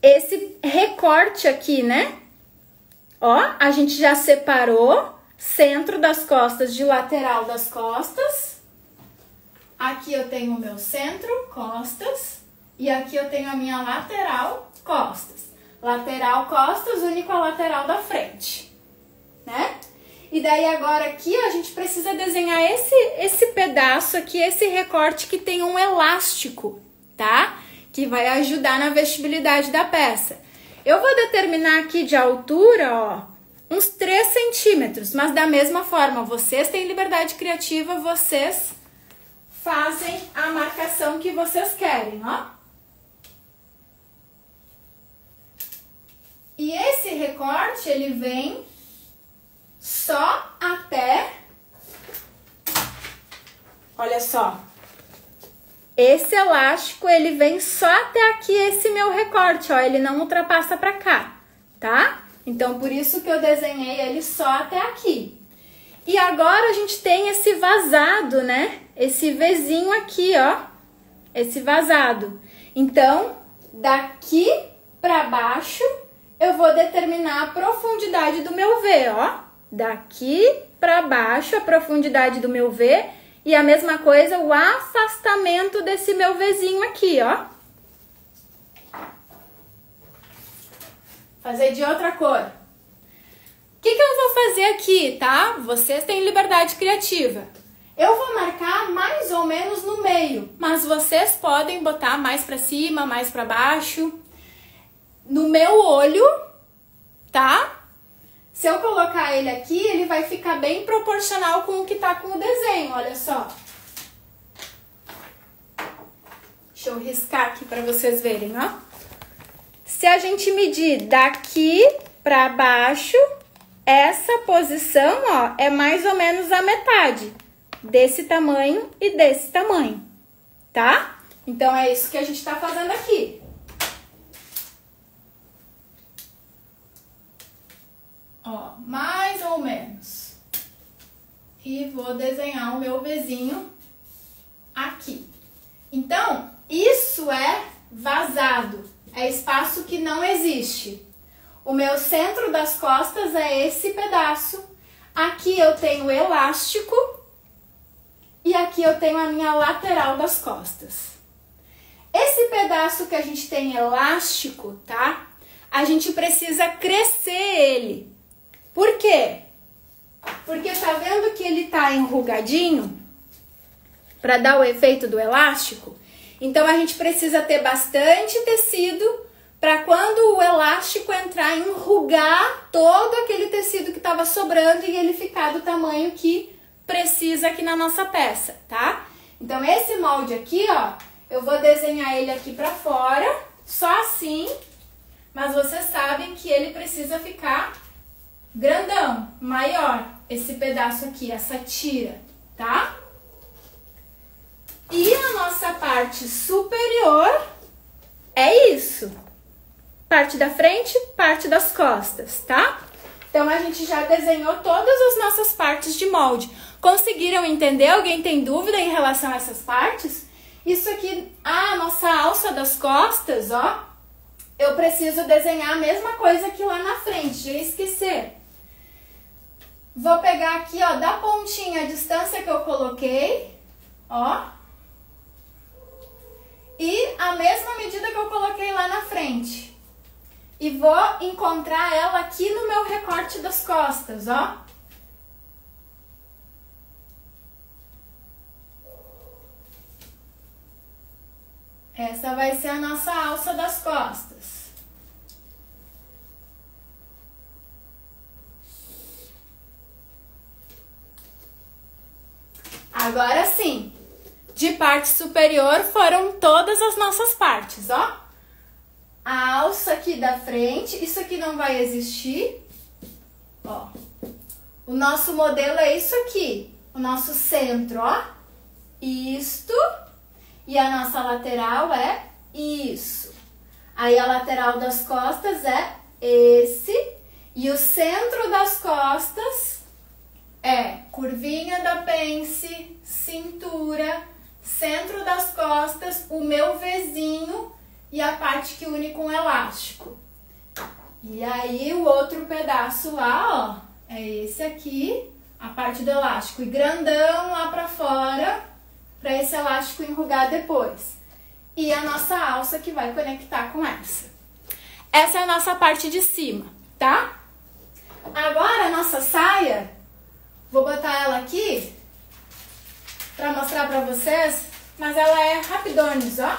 Esse recorte aqui, né? Ó, a gente já separou centro das costas de lateral das costas. Aqui eu tenho o meu centro, costas. E aqui eu tenho a minha lateral, costas. Lateral, costas, une com a lateral da frente, né? E daí agora aqui a gente precisa desenhar esse pedaço aqui, esse recorte que tem um elástico, tá? Que vai ajudar na vestibilidade da peça. Eu vou determinar aqui de altura, ó, uns 3 centímetros, mas da mesma forma, vocês têm liberdade criativa, vocês fazem a marcação que vocês querem, ó. E esse recorte, ele vem só até, olha só, esse elástico, ele vem só até aqui, esse meu recorte, ó, ele não ultrapassa pra cá, tá? Então, por isso que eu desenhei ele só até aqui. E agora a gente tem esse vazado, né? Esse Vzinho aqui, ó, esse vazado. Então, daqui para baixo, eu vou determinar a profundidade do meu V, ó. Daqui para baixo, a profundidade do meu V. E a mesma coisa, o afastamento desse meu Vzinho aqui, ó. Fazer de outra cor. O que eu vou fazer aqui, tá? Vocês têm liberdade criativa. Eu vou marcar mais ou menos no meio, mas vocês podem botar mais pra cima, mais pra baixo. No meu olho, tá? Se eu colocar ele aqui, ele vai ficar bem proporcional com o que tá com o desenho, olha só. Deixa eu riscar aqui pra vocês verem, ó. Se a gente medir daqui pra baixo, essa posição, ó, é mais ou menos a metade desse tamanho e desse tamanho, tá? Então, é isso que a gente tá fazendo aqui. Ó, mais ou menos. E vou desenhar o meu Vzinho aqui. Então, isso é vazado, é espaço que não existe. O meu centro das costas é esse pedaço. Aqui eu tenho elástico e aqui eu tenho a minha lateral das costas. Esse pedaço que a gente tem elástico, tá? A gente precisa crescer ele. Por quê? Porque tá vendo que ele tá enrugadinho? Para dar o efeito do elástico? Então, a gente precisa ter bastante tecido para quando o elástico entrar, enrugar todo aquele tecido que estava sobrando e ele ficar do tamanho que precisa aqui na nossa peça, tá? Então, esse molde aqui, ó, eu vou desenhar ele aqui para fora, só assim, mas vocês sabem que ele precisa ficar grandão, maior, esse pedaço aqui, essa tira, tá? E a nossa parte superior é isso. Parte da frente, parte das costas, tá? Então, a gente já desenhou todas as nossas partes de molde. Conseguiram entender? Alguém tem dúvida em relação a essas partes? Isso aqui, a nossa alça das costas, ó. Eu preciso desenhar a mesma coisa que lá na frente, já ia esquecer. Vou pegar aqui, ó, da pontinha a distância que eu coloquei, ó. E a mesma medida que eu coloquei lá na frente. E vou encontrar ela aqui no meu recorte das costas, ó. Essa vai ser a nossa alça das costas. Agora sim, de parte superior foram todas as nossas partes, ó. A alça aqui da frente, isso aqui não vai existir, ó. O nosso modelo é isso aqui, o nosso centro, ó. Isto, e a nossa lateral é isso. Aí a lateral das costas é esse, e o centro das costas é curvinha da pence, cintura, centro das costas, o meu Vzinho e a parte que une com elástico. E aí o outro pedaço lá, ó, é esse aqui, a parte do elástico. E grandão lá pra fora, pra esse elástico enrugar depois. E a nossa alça que vai conectar com essa. Essa é a nossa parte de cima, tá? Agora a nossa saia, vou botar ela aqui pra mostrar pra vocês, mas ela é rapidones, ó.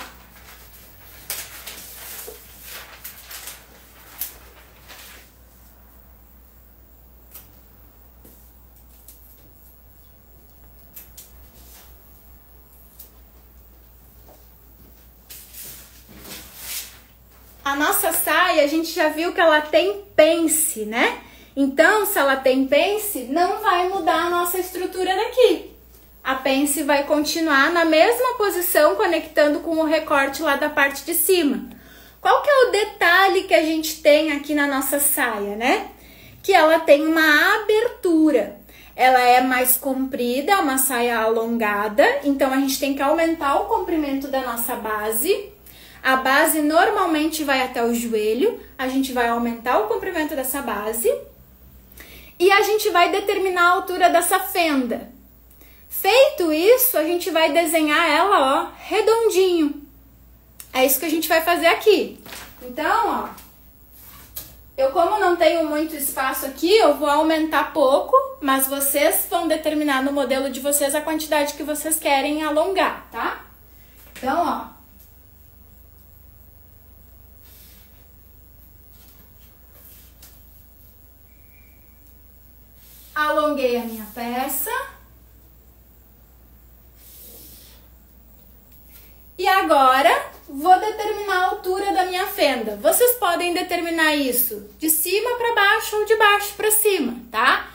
A nossa saia, a gente já viu que ela tem pence, né? Então, se ela tem pence, não vai mudar a nossa estrutura daqui. A pence vai continuar na mesma posição, conectando com o recorte lá da parte de cima. Qual que é o detalhe que a gente tem aqui na nossa saia, né? Que ela tem uma abertura. ela é mais comprida, uma saia alongada, então a gente tem que aumentar o comprimento da nossa base. A base normalmente vai até o joelho, a gente vai aumentar o comprimento dessa base e a gente vai determinar a altura dessa fenda. Feito isso, a gente vai desenhar ela, ó, redondinho. É isso que a gente vai fazer aqui. Então, ó, eu como não tenho muito espaço aqui, eu vou aumentar pouco, mas vocês vão determinar no modelo de vocês a quantidade que vocês querem alongar, tá? Então, ó. Alonguei a minha peça. E agora, vou determinar a altura da minha fenda. Vocês podem determinar isso de cima para baixo ou de baixo para cima, tá?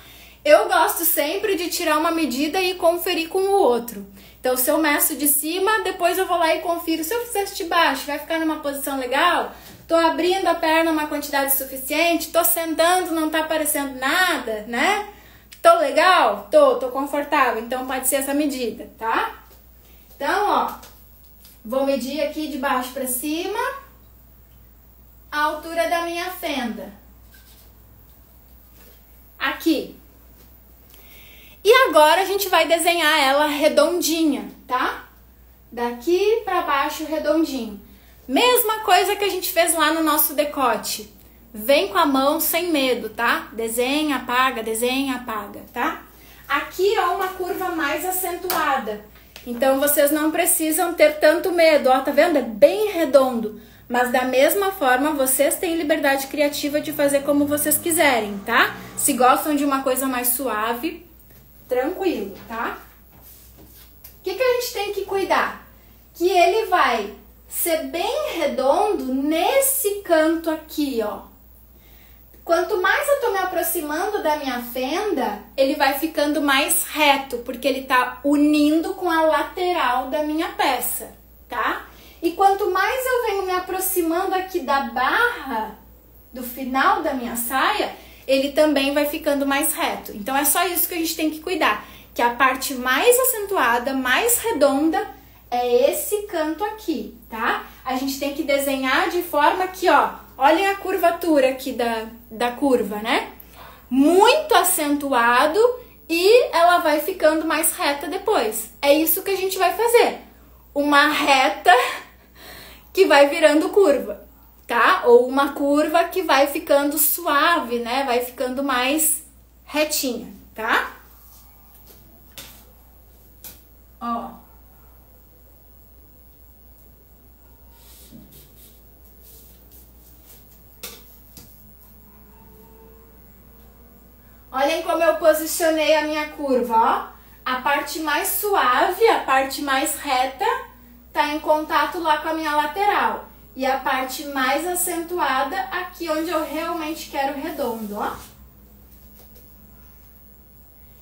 Eu gosto sempre de tirar uma medida e conferir com o outro. Então, se eu meço de cima, depois eu vou lá e confiro. Se eu fizesse de baixo, vai ficar numa posição legal? Tô abrindo a perna uma quantidade suficiente? Tô sentando, não tá aparecendo nada, né? Tô legal? Tô confortável. Então, pode ser essa medida, tá? Então, ó, vou medir aqui de baixo para cima a altura da minha fenda. Aqui. E agora a gente vai desenhar ela redondinha, tá? Daqui para baixo redondinho. Mesma coisa que a gente fez lá no nosso decote. Vem com a mão sem medo, tá? Desenha, apaga, tá? Aqui é uma curva mais acentuada. Então, vocês não precisam ter tanto medo. Ó, tá vendo? É bem redondo. Mas da mesma forma, vocês têm liberdade criativa de fazer como vocês quiserem, tá? Se gostam de uma coisa mais suave, tranquilo, tá? O que a gente tem que cuidar? Que ele vai ser bem redondo nesse canto aqui, ó. Quanto mais eu tô me aproximando da minha fenda, ele vai ficando mais reto, porque ele tá unindo com a lateral da minha peça, tá? E quanto mais eu venho me aproximando aqui da barra, do final da minha saia, ele também vai ficando mais reto. Então é só isso que a gente tem que cuidar, que a parte mais acentuada, mais redonda, é esse canto aqui, tá? A gente tem que desenhar de forma que, ó, olhem a curvatura aqui da curva, né? Muito acentuado e ela vai ficando mais reta depois. É isso que a gente vai fazer. Uma reta que vai virando curva, tá? Ou uma curva que vai ficando suave, né? Vai ficando mais retinha, tá? Ó. Olhem como eu posicionei a minha curva, ó. A parte mais suave, a parte mais reta, tá em contato lá com a minha lateral. E a parte mais acentuada aqui onde eu realmente quero redondo, ó.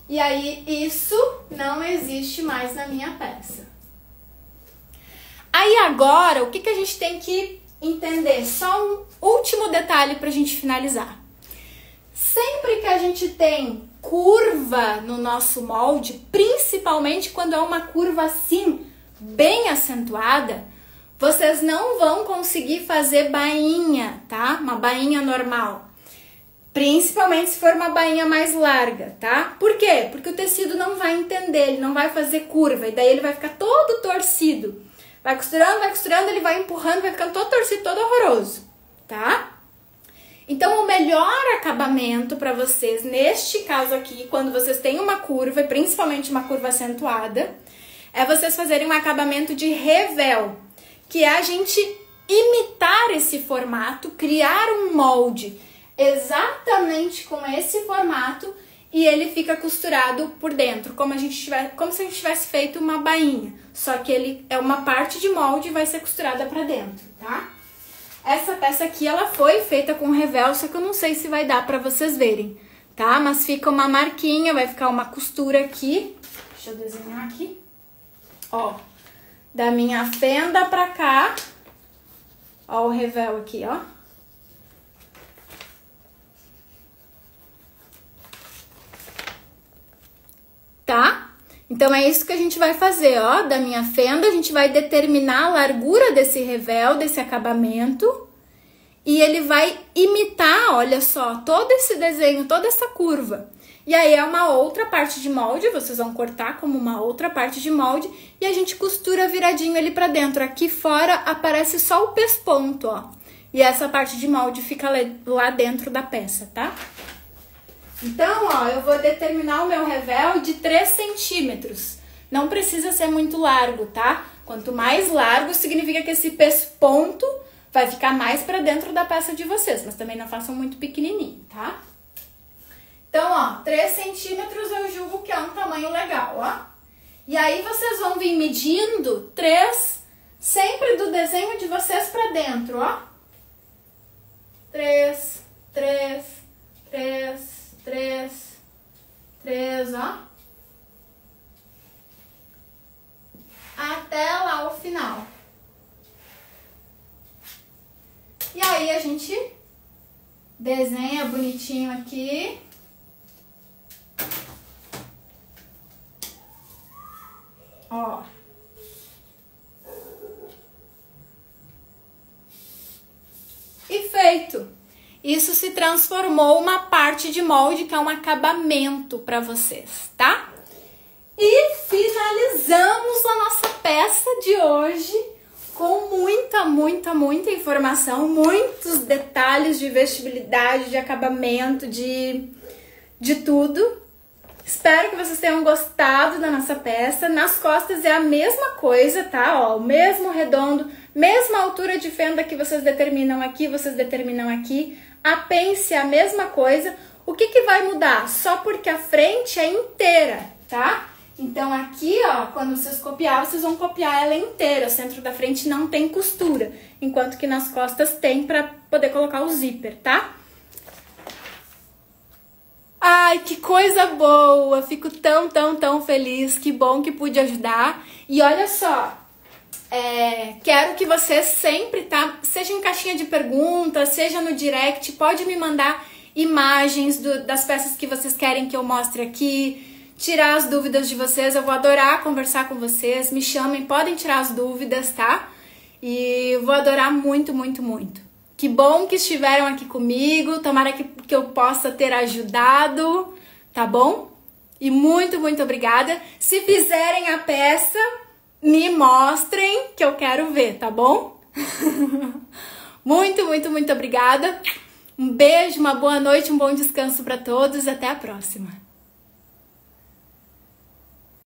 E aí, isso não existe mais na minha peça. Aí agora, o que a gente tem que entender? Só um último detalhe pra gente finalizar. Sempre que a gente tem curva no nosso molde, principalmente quando é uma curva assim, bem acentuada, vocês não vão conseguir fazer bainha, tá? Uma bainha normal. Principalmente se for uma bainha mais larga, tá? Por quê? Porque o tecido não vai entender, ele não vai fazer curva, e daí ele vai ficar todo torcido. Vai costurando, ele vai empurrando, vai ficando todo torcido, todo horroroso, tá? Então, o melhor acabamento para vocês, neste caso aqui, quando vocês têm uma curva, e principalmente uma curva acentuada, é vocês fazerem um acabamento de revel, que é a gente imitar esse formato, criar um molde exatamente com esse formato e ele fica costurado por dentro, como se a gente tivesse feito uma bainha, só que ele é uma parte de molde e vai ser costurada para dentro, tá? Essa peça aqui, ela foi feita com revel, só que eu não sei se vai dar pra vocês verem, tá? Mas fica uma marquinha, vai ficar uma costura aqui. Deixa eu desenhar aqui. Ó, da minha fenda pra cá. Ó o revel aqui, ó. tá? Então é isso que a gente vai fazer, ó, da minha fenda, a gente vai determinar a largura desse revel, desse acabamento, e ele vai imitar, olha só, todo esse desenho, toda essa curva. E aí é uma outra parte de molde, vocês vão cortar como uma outra parte de molde, e a gente costura viradinho ele pra dentro. Aqui fora aparece só o pesponto, ó. E essa parte de molde fica lá dentro da peça, tá? Então, ó, eu vou determinar o meu revel de 3 centímetros. Não precisa ser muito largo, tá? Quanto mais largo, significa que esse pesponto vai ficar mais pra dentro da peça de vocês. Mas também não façam muito pequenininho, tá? Então, ó, 3 centímetros eu julgo que é um tamanho legal, ó. E aí vocês vão vir medindo 3, sempre do desenho de vocês pra dentro, ó. 3, 3, 3, 3, 3, ó. Até lá o final. E aí a gente desenha bonitinho aqui. Ó. E feito. Isso se transformou uma parte de molde que é um acabamento para vocês, tá? E finalizamos a nossa peça de hoje com muita informação, muitos detalhes de vestibilidade, de acabamento, de tudo. Espero que vocês tenham gostado da nossa peça. Nas costas é a mesma coisa, tá? Ó, o mesmo redondo, mesma altura de fenda que vocês determinam aqui, vocês determinam aqui. A pence é a mesma coisa. O que que vai mudar? Só porque a frente é inteira, tá? Então aqui, ó, quando vocês copiar, vocês vão copiar ela inteira. O centro da frente não tem costura, enquanto que nas costas tem pra poder colocar o zíper, tá? Ai, que coisa boa! Fico tão feliz. Que bom que pude ajudar. E olha só, quero que vocês sempre, tá? Seja em caixinha de perguntas, seja no direct, pode me mandar imagens das peças que vocês querem que eu mostre aqui, tirar as dúvidas de vocês. Eu vou adorar conversar com vocês. Me chamem, podem tirar as dúvidas, tá? E eu vou adorar muito. Que bom que estiveram aqui comigo. Tomara que eu possa ter ajudado, tá bom? E muito obrigada. Se fizerem a peça, me mostrem que eu quero ver, tá bom? Muito obrigada. Um beijo, uma boa noite, um bom descanso para todos. Até a próxima.